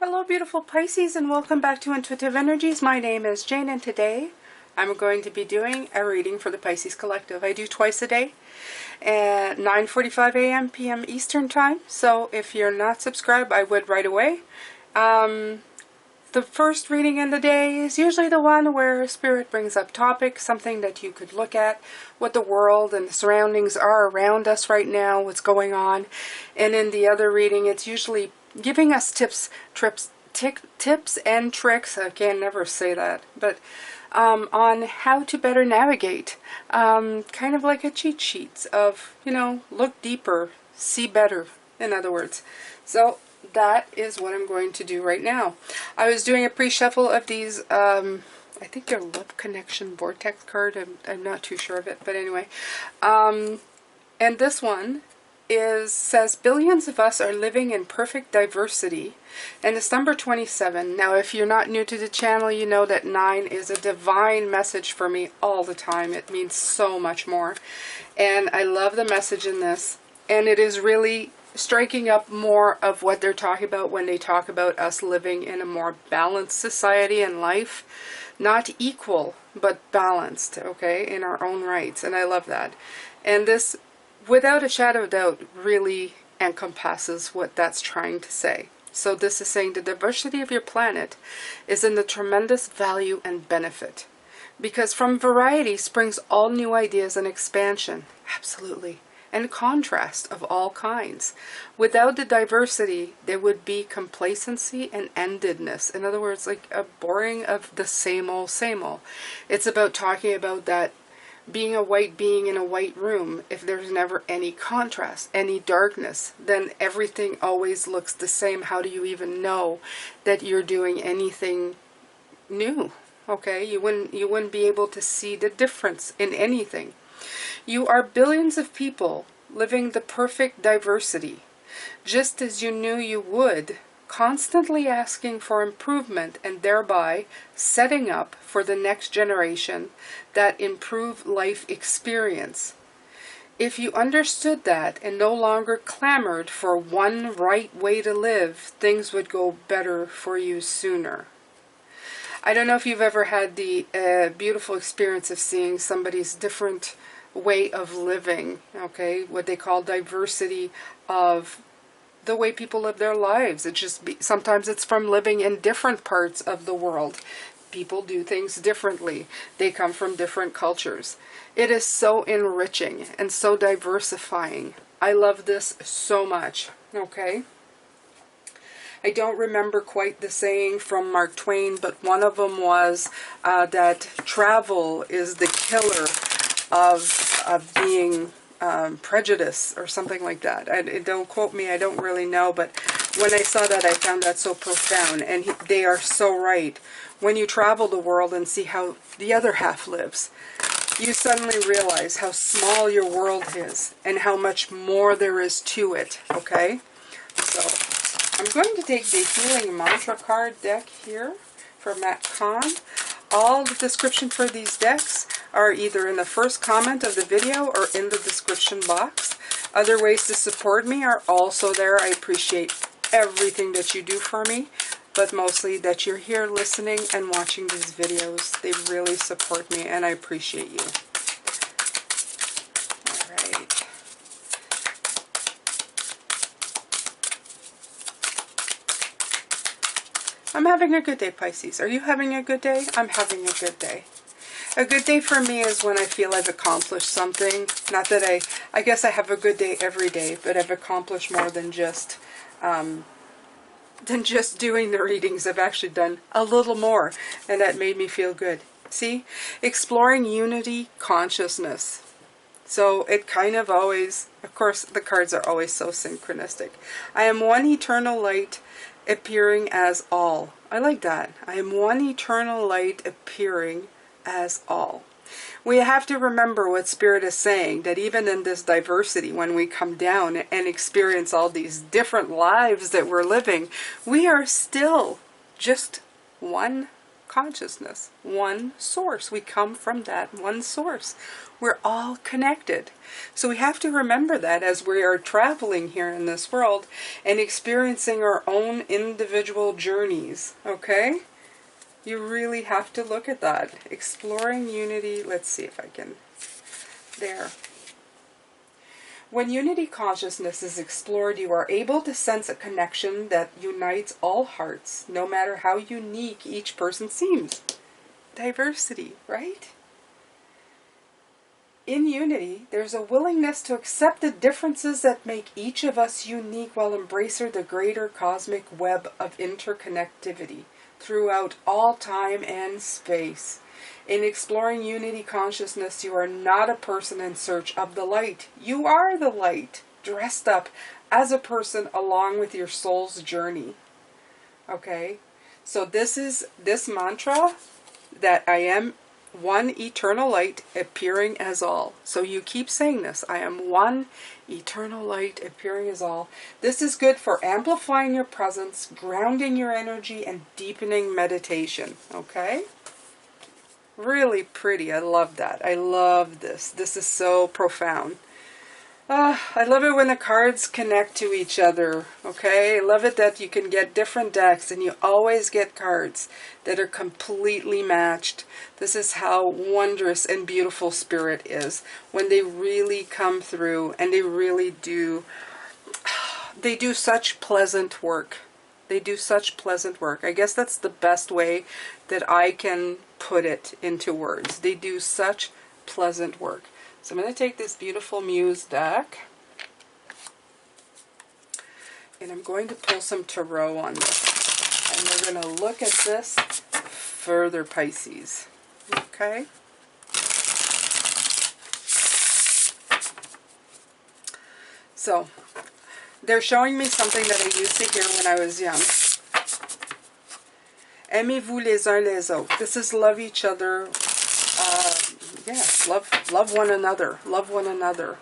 Hello beautiful Pisces, and welcome back to Intuitive Energies. My name is Jane, and today I'm going to be doing a reading for the Pisces Collective. I do twice a day at 9:45 a.m. p.m. Eastern Time, so if you're not subscribed, I would right away. The first reading in the day is usually the one where Spirit brings up topics, something that you could look at, what the world and the surroundings are around us right now, what's going on. And in the other reading, it's usually giving us tips and tricks, I can never say that, but on how to better navigate, kind of like a cheat sheets of, look deeper, see better, in other words. So that is what I'm going to do right now. I was doing a pre-shuffle of these, I think they're Love Connection Vortex card, I'm not too sure of it, but anyway. And this one says billions of us are living in perfect diversity, and it's number 27. Now if you're not new to the channel, you know that 9 is a divine message for me all the time. It means so much more, and I love the message in this, and it is really striking up more of what they're talking about when they talk about us living in a more balanced society and life. Not equal, but balanced, okay, in our own rights, and I love that. And this, without a shadow of doubt, really encompasses what that's trying to say. So this is saying the diversity of your planet is in the tremendous value and benefit, because from variety springs all new ideas and expansion, absolutely, and contrast of all kinds. Without the diversity, there would be complacency and endedness. In other words, like a boring of the same old, same old. It's about talking about that being a white being in a white room. If there's never any contrast, any darkness, then everything always looks the same. How do you even know that you're doing anything new? Okay, you wouldn't be able to see the difference in anything. You are billions of people living the perfect diversity, just as you knew you would, constantly asking for improvement and thereby setting up for the next generation that improved life experience. If you understood that and no longer clamored for one right way to live, things would go better for you sooner. I don't know if you've ever had the beautiful experience of seeing somebody's different way of living, okay, what they call diversity of the way people live their lives. It just sometimes it's from living in different parts of the world. People do things differently. They come from different cultures. It is so enriching and so diversifying. I love this so much, okay? I don't remember quite the saying from Mark Twain, but one of them was that travel is the killer of being prejudice or something like that. Don't quote me, I don't really know, but when I saw that, I found that so profound, and they are so right. When you travel the world and see how the other half lives, you suddenly realize how small your world is and how much more there is to it, okay? So I'm going to take the Healing Mantra card deck here for Matt Kahn. All the description for these decks are either in the first comment of the video or in the description box. Other ways to support me are also there. I appreciate everything that you do for me, but mostly that you're here listening and watching these videos. They really support me, and I appreciate you. All right. I'm having a good day, Pisces. Are you having a good day? I'm having a good day. A good day for me is when I feel I've accomplished something. Not that I guess I have a good day every day, but I've accomplished more than just doing the readings. I've actually done a little more, and that made me feel good. See? Exploring unity consciousness. So it kind of always, of course, the cards are always so synchronistic. I am one eternal light appearing as all. I like that. I am one eternal light appearing as all. We have to remember what Spirit is saying, that even in this diversity, when we come down and experience all these different lives that we're living, we are still just one consciousness, one source. We come from that one source. We're all connected. So we have to remember that as we are traveling here in this world and experiencing our own individual journeys, okay? You really have to look at that. Exploring unity. Let's see if I can. There. When unity consciousness is explored, you are able to sense a connection that unites all hearts, no matter how unique each person seems. Diversity, right? In unity, there's a willingness to accept the differences that make each of us unique while embracing the greater cosmic web of interconnectivity throughout all time and space. In exploring unity consciousness, you are not a person in search of the light. You are the light, dressed up as a person along with your soul's journey. Okay? So this is this mantra that I am one eternal light appearing as all. So you keep saying this. I am one eternal light appearing as all. This is good for amplifying your presence, grounding your energy, and deepening meditation. Okay? Really pretty. I love that. I love this. This is so profound. I love it when the cards connect to each other. Okay? I love it that you can get different decks and you always get cards that are completely matched. This is how wondrous and beautiful spirit is. When they really come through and they really do, they do such pleasant work. They do such pleasant work. I guess that's the best way that I can put it into words. They do such pleasant work. So I'm going to take this beautiful Muse deck and I'm going to pull some tarot on this. And we're going to look at this further, Pisces. Okay? So, they're showing me something that I used to hear when I was young. Aimez-vous les uns les autres. This is love each other. Yes, love one another. Love one another.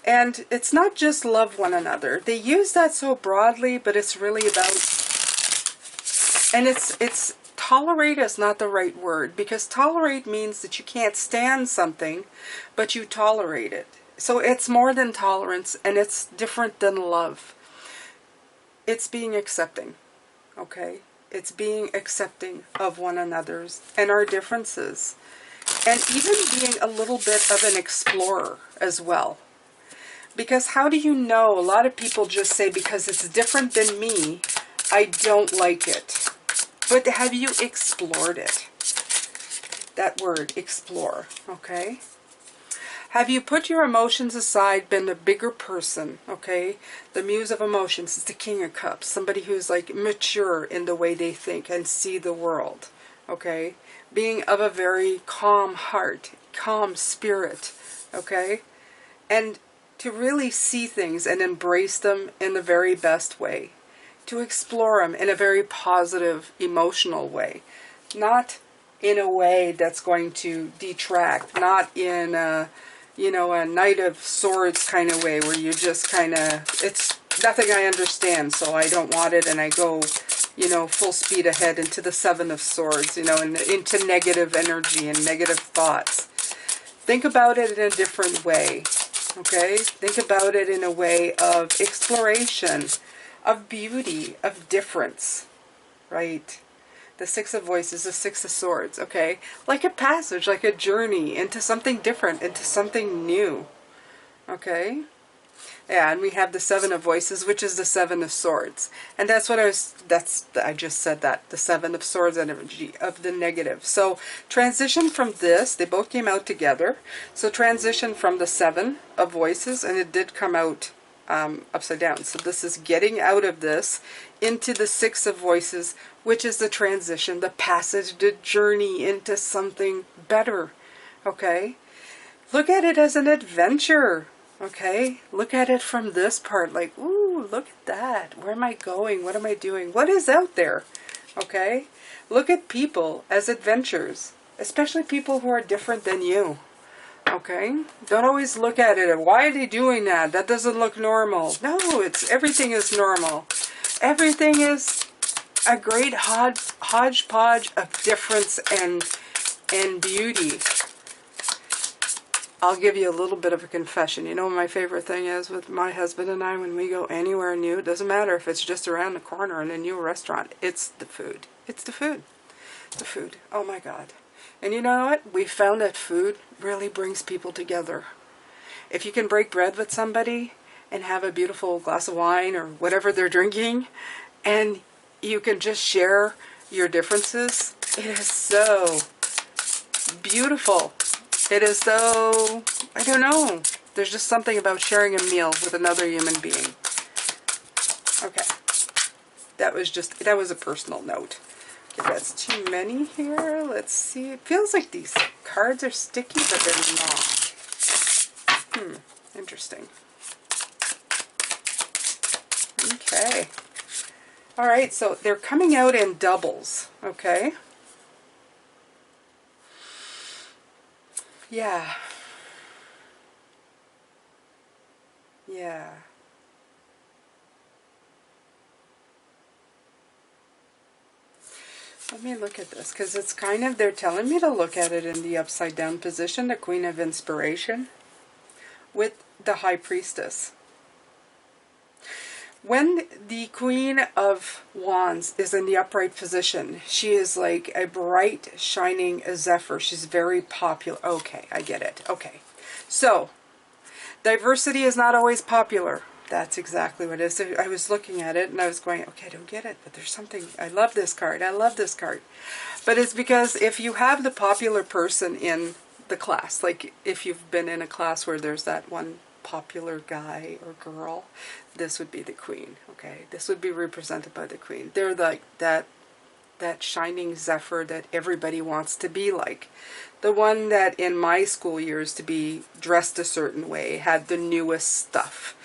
And it's not just love one another. They use that so broadly, but it's really about... And it's tolerate is not the right word, because tolerate means that you can't stand something, but you tolerate it. So it's more than tolerance, and it's different than love. It's being accepting, okay? It's being accepting of one another's and our differences. And even being a little bit of an explorer as well. Because how do you know? A lot of people just say, because it's different than me, I don't like it. But have you explored it? That word, explore, okay? Have you put your emotions aside, been a bigger person, okay? The Muse of Emotions is the King of Cups. Somebody who's like mature in the way they think and see the world, okay? Being of a very calm heart, calm spirit, okay? And to really see things and embrace them in the very best way. To explore them in a very positive, emotional way. Not in a way that's going to detract. Not in a, you know, a Knight of Swords kind of way where you just kind of, it's nothing I understand, so I don't want it, and I go, you know, full speed ahead into the Seven of Swords, you know, and into negative energy and negative thoughts. Think about it in a different way, okay? Think about it in a way of exploration, of beauty, of difference, right? The Six of Voices, the Six of Swords, okay? Like a passage, like a journey into something different, into something new, okay? Yeah, and we have the Seven of Voices, which is the Seven of Swords. And that's what I just said that, the Seven of Swords energy of the negative. So transition from this, they both came out together. So transition from the Seven of Voices, and it did come out upside down. So this is getting out of this into the Six of Voices, which is the transition, the passage, the journey into something better, okay? Look at it as an adventure, okay? Look at it from this part, like, ooh, look at that. Where am I going? What am I doing? What is out there, okay? Look at people as adventures, especially people who are different than you. Okay? Don't always look at it. Why are they doing that? That doesn't look normal. No, everything is normal. Everything is a great hodgepodge of difference and beauty. I'll give you a little bit of a confession. You know what my favorite thing is with my husband and I when we go anywhere new? It doesn't matter if it's just around the corner in a new restaurant. It's the food. It's the food. The food. Oh my God. And you know what? We found that food really brings people together. If you can break bread with somebody and have a beautiful glass of wine or whatever they're drinking, and you can just share your differences, it is so beautiful. It is so, I don't know, there's just something about sharing a meal with another human being. Okay, that was a personal note. Okay, that's too many here. Let's see. It feels like these cards are sticky, but they're not. Interesting. Okay. All right, so they're coming out in doubles, okay? Yeah. Yeah. Let me look at this, because it's kind of, they're telling me to look at it in the upside down position, the Queen of Inspiration, with the High Priestess. When the Queen of Wands is in the upright position, she is like a bright, shining zephyr. She's very popular. Okay, I get it. Okay. So, diversity is not always popular. That's exactly what it is. I was looking at it and I was going, okay, I don't get it, but there's something. I love this card. I love this card. But it's because if you have the popular person in the class, like if you've been in a class where there's that one popular guy or girl, this would be the queen, okay? This would be represented by the queen. They're like that shining zephyr that everybody wants to be like. The one that in my school years to be dressed a certain way, had the newest stuff.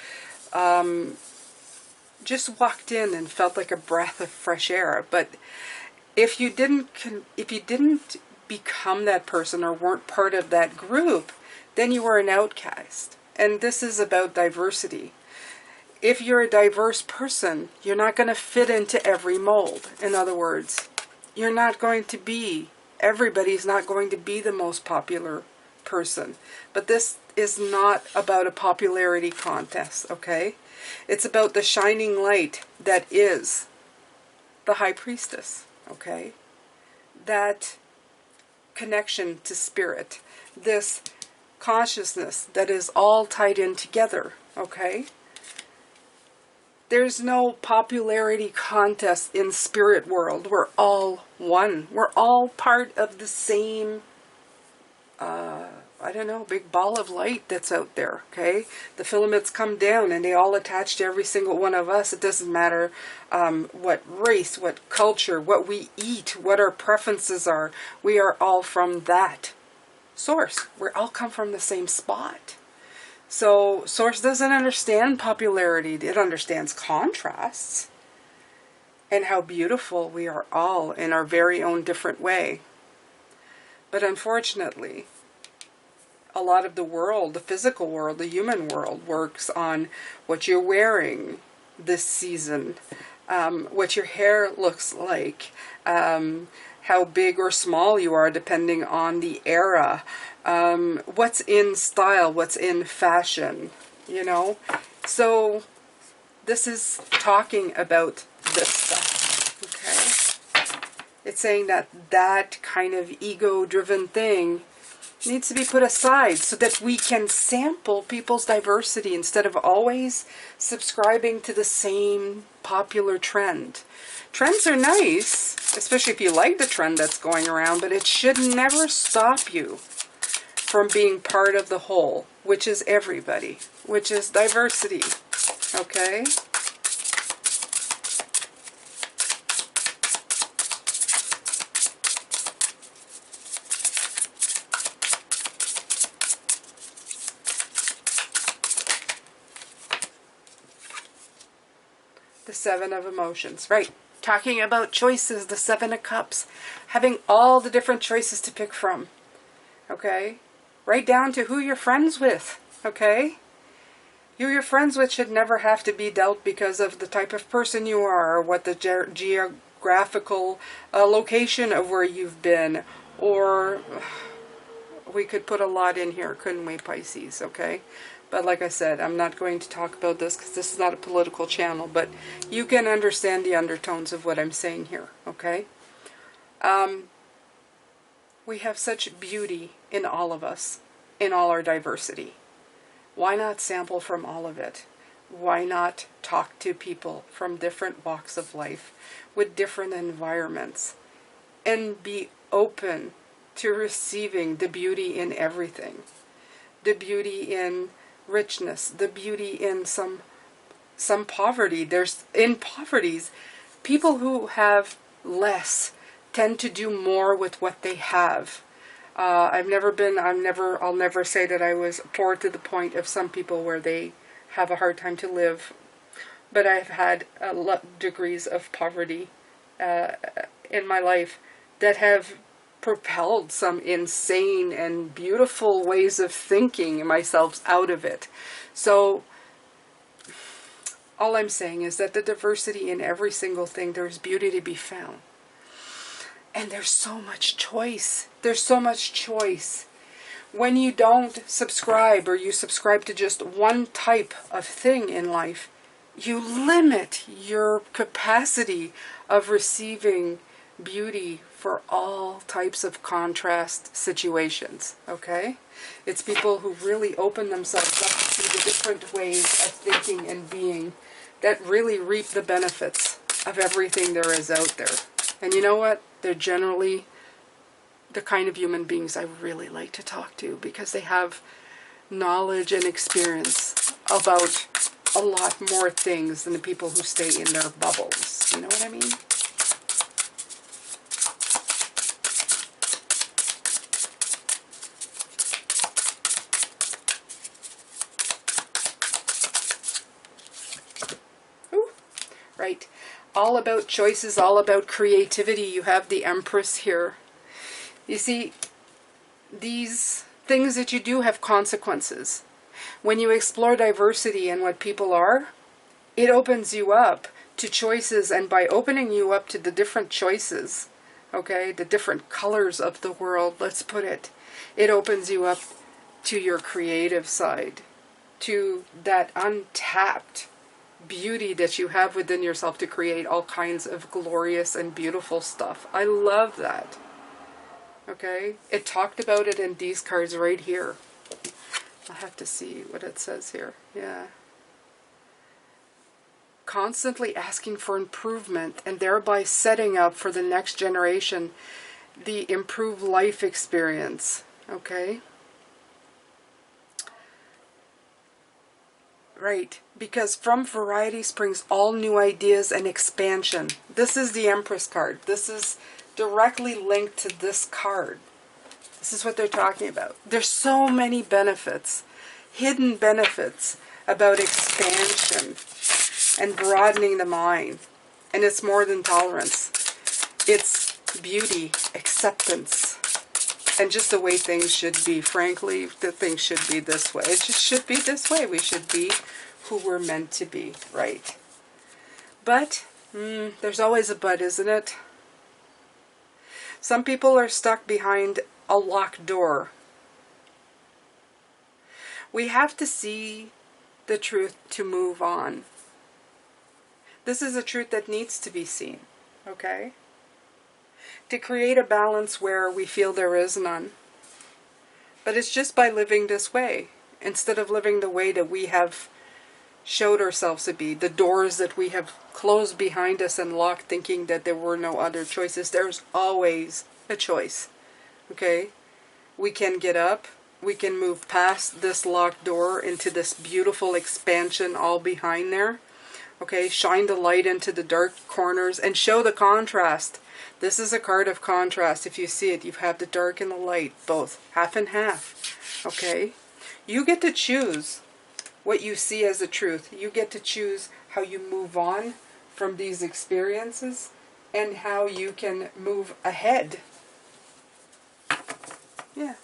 Just walked in and felt like a breath of fresh air. But if you didn't become that person or weren't part of that group, then you were an outcast. And this is about diversity. If you're a diverse person, you're not going to fit into every mold. In other words, you're not going to be, everybody's not going to be the most popular person. But this is not about a popularity contest, okay? It's about the shining light that is the High Priestess, okay? That connection to spirit, this consciousness that is all tied in together, okay? There's no popularity contest in spirit world. We're all one. We're all part of the same, I don't know, big ball of light that's out there, okay? The filaments come down and they all attach to every single one of us. It doesn't matter what race, what culture, what we eat, what our preferences are. We are all from that source. We all come from the same spot. So Source doesn't understand popularity. It understands contrasts and how beautiful we are all in our very own different way. But unfortunately, a lot of the world, the physical world, the human world, works on what you're wearing this season, what your hair looks like, how big or small you are depending on the era, what's in style, what's in fashion, you know. So this is talking about this stuff, okay? It's saying that that kind of ego-driven thing needs to be put aside so that we can sample people's diversity instead of always subscribing to the same popular trend. Trends are nice, especially if you like the trend that's going around, but it should never stop you from being part of the whole, which is everybody, which is diversity, okay? The Seven of Emotions, right? Talking about choices, the Seven of Cups, having all the different choices to pick from, okay? Right down to who you're friends with, okay? Who you're friends with should never have to be dealt because of the type of person you are or what the geographical location of where you've been, or we could put a lot in here, couldn't we, Pisces, okay? But like I said, I'm not going to talk about this because this is not a political channel, but you can understand the undertones of what I'm saying here, okay? We have such beauty in all of us, in all our diversity. Why not sample from all of it? Why not talk to people from different walks of life, with different environments, and be open to receiving the beauty in everything? The beauty in richness, the beauty in some poverty. There's, in poverties, people who have less tend to do more with what they have. I'll never say that I was poor to the point of some people where they have a hard time to live, but I've had degrees of poverty in my life that have propelled some insane and beautiful ways of thinking myself out of it. So all I'm saying is that the diversity in every single thing, there's beauty to be found. And there's so much choice. There's so much choice. When you don't subscribe, or you subscribe to just one type of thing in life, you limit your capacity of receiving beauty for all types of contrast situations, okay? It's people who really open themselves up to see the different ways of thinking and being that really reap the benefits of everything there is out there. And you know what? They're generally the kind of human beings I really like to talk to, because they have knowledge and experience about a lot more things than the people who stay in their bubbles. You know what I mean? Ooh, right. All about choices, all about creativity. You have the Empress here. You see, these things that you do have consequences. When you explore diversity and what people are, it opens you up to choices, and by opening you up to the different choices, okay, the different colors of the world, let's put it, it opens you up to your creative side, to that untapped beauty that you have within yourself to create all kinds of glorious and beautiful stuff. I love that. Okay, it talked about it in these cards right here. I'll have to see what it says here. Yeah. Constantly asking for improvement, and thereby setting up for the next generation the improved life experience. Okay. Right, because from variety springs all new ideas and expansion. This is the Empress card. This is directly linked to this card. This is what they're talking about. There's so many benefits, hidden benefits about expansion and broadening the mind. And it's more than tolerance. It's beauty, acceptance, and just the way things should be. Frankly, the things should be this way. It just should be this way. We should be who we're meant to be, right? But, there's always a but, isn't it? Some people are stuck behind a locked door. We have to see the truth to move on. This is a truth that needs to be seen, okay? To create a balance where we feel there is none. But it's just by living this way, instead of living the way that we have showed ourselves to be, the doors that we have closed behind us and locked, thinking that there were no other choices. There's always a choice, okay? We can get up, we can move past this locked door into this beautiful expansion all behind there, okay? Shine the light into the dark corners and show the contrast. This is a card of contrast. If you see it, you have the dark and the light, both half and half, okay? You get to choose what you see as the truth. You get to choose how you move on from these experiences and how you can move ahead. Yeah.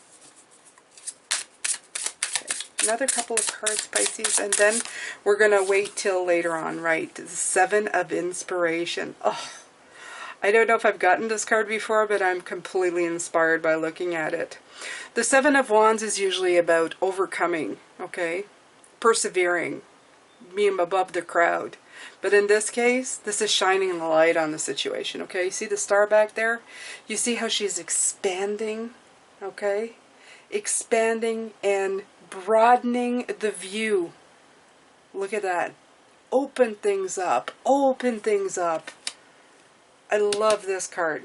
Okay. Another couple of cards, Pisces, and then we're going to wait till later on, right? The Seven of Inspiration. Oh, I don't know if I've gotten this card before, but I'm completely inspired by looking at it. The Seven of Wands is usually about overcoming, okay? Persevering, being above the crowd. But in this case, this is shining the light on the situation, okay? You see the star back there? You see how she's expanding, okay? Expanding and broadening the view. Look at that. Open things up. Open things up. I love this card.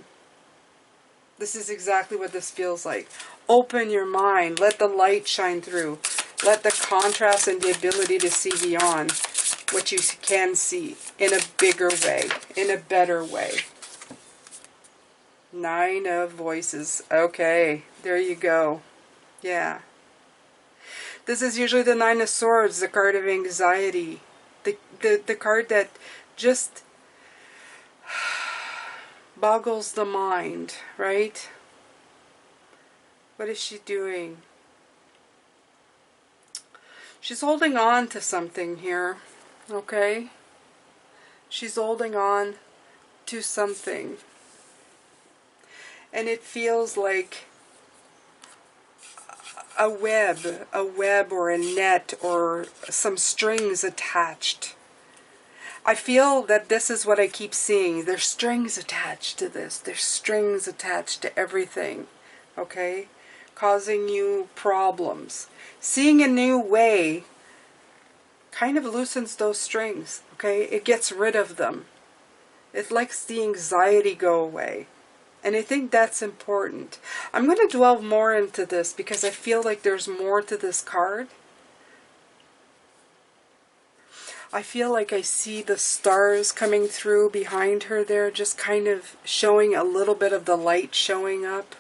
This is exactly what this feels like. Open your mind. Let the light shine through. Let the contrast and the ability to see beyond what you can see in a bigger way, in a better way. Nine of Voices. Okay, there you go. Yeah. This is usually the Nine of Swords, the card of anxiety. The card that just boggles the mind, right? What is she doing? She's holding on to something here, okay? She's holding on to something. And it feels like a web or a net or some strings attached. I feel that this is what I keep seeing. There's strings attached to this. There's strings attached to everything, okay? Causing you problems. Seeing a new way kind of loosens those strings, okay? It gets rid of them. It lets the anxiety go away. And I think that's important. I'm going to delve more into this because I feel like there's more to this card. I feel like I see the stars coming through behind her there, just kind of showing a little bit of the light showing up.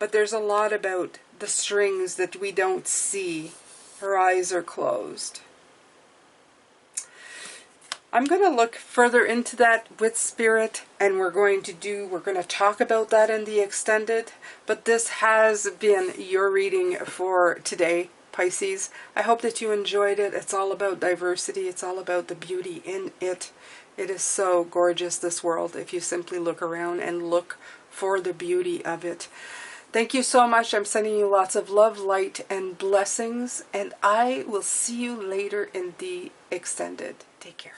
But there's a lot about the strings that we don't see. Her eyes are closed. I'm going to look further into that with Spirit, and we're going to talk about that in the extended. But this has been your reading for today, Pisces. I hope that you enjoyed it. It's all about diversity. It's all about the beauty in it. It is so gorgeous, this world, if you simply look around and look for the beauty of it. Thank you so much. I'm sending you lots of love, light, and blessings. And I will see you later in the extended. Take care.